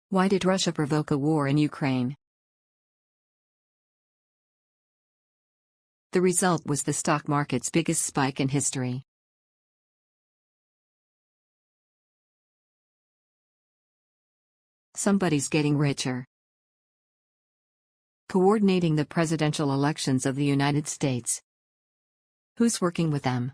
Why did Russia provoke a war in Ukraine? The result was the stock market's biggest spike in history. Somebody's getting richer. Coordinating the presidential elections of the United States. Who's working with them?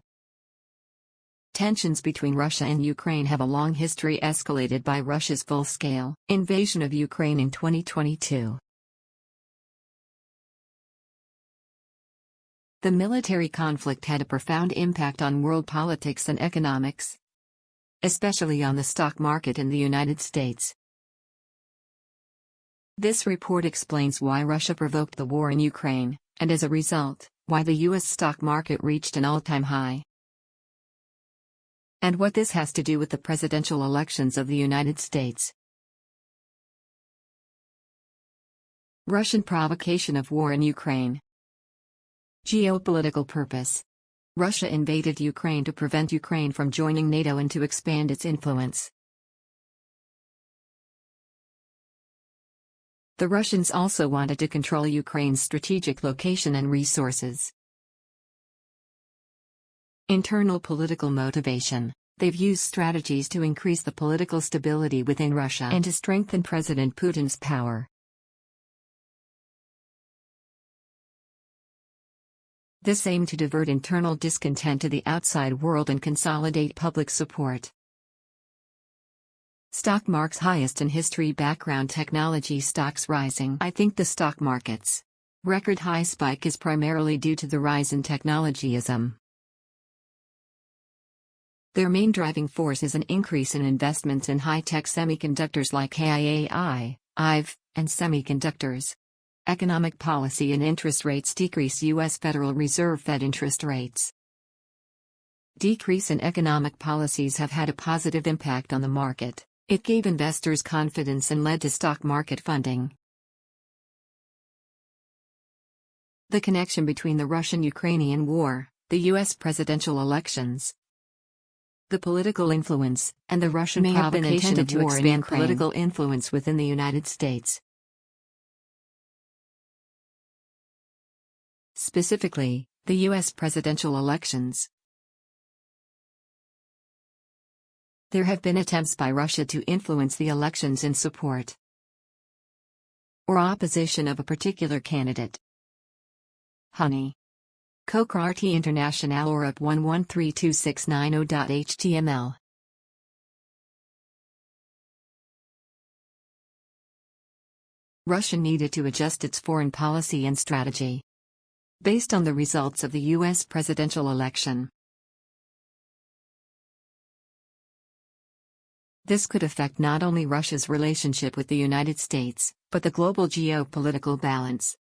Tensions between Russia and Ukraine have a long history, escalated by Russia's full-scale invasion of Ukraine in 2022. The military conflict had a profound impact on world politics and economics, especially on the stock market in the United States. This report explains why Russia provoked the war in Ukraine, and as a result, why the U.S. stock market reached an all-time high. And what this has to do with the presidential elections of the United States. Russian provocation of war in Ukraine. Geopolitical purpose. Russia invaded Ukraine to prevent Ukraine from joining NATO and to expand its influence. The Russians also wanted to control Ukraine's strategic location and resources. Internal political motivation. They've used strategies to increase the political stability within Russia and to strengthen President Putin's power. This aimed to divert internal discontent to the outside world and consolidate public support. Stock market's highest in history. Background: technology stocks rising. I think the stock market's record high spike is primarily due to the rise in technologyism. Their main driving force is an increase in investments in high-tech semiconductors like AI, IV, and semiconductors. Economic policy and interest rates decrease. U.S. Federal Reserve Fed interest rates. Decrease in economic policies have had a positive impact on the market. It gave investors confidence and led to stock market funding. The connection between the Russian-Ukrainian war, the U.S. presidential elections, the political influence, and the Russian provocation of war to expand political influence within the United States. Specifically, the U.S. presidential elections. There have been attempts by Russia to influence the elections in support or opposition of a particular candidate. Honey. Kokrarty International or up 1132690.html. Russia needed to adjust its foreign policy and strategy based on the results of the U.S. presidential election. This could affect not only Russia's relationship with the United States, but the global geopolitical balance.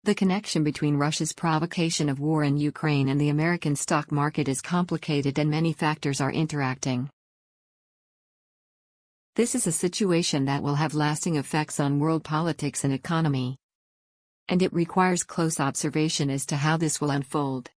The connection between Russia's provocation of war in Ukraine and the American stock market is complicated and many factors are interacting. This is a situation that will have lasting effects on world politics and economy. And it requires close observation as to how this will unfold.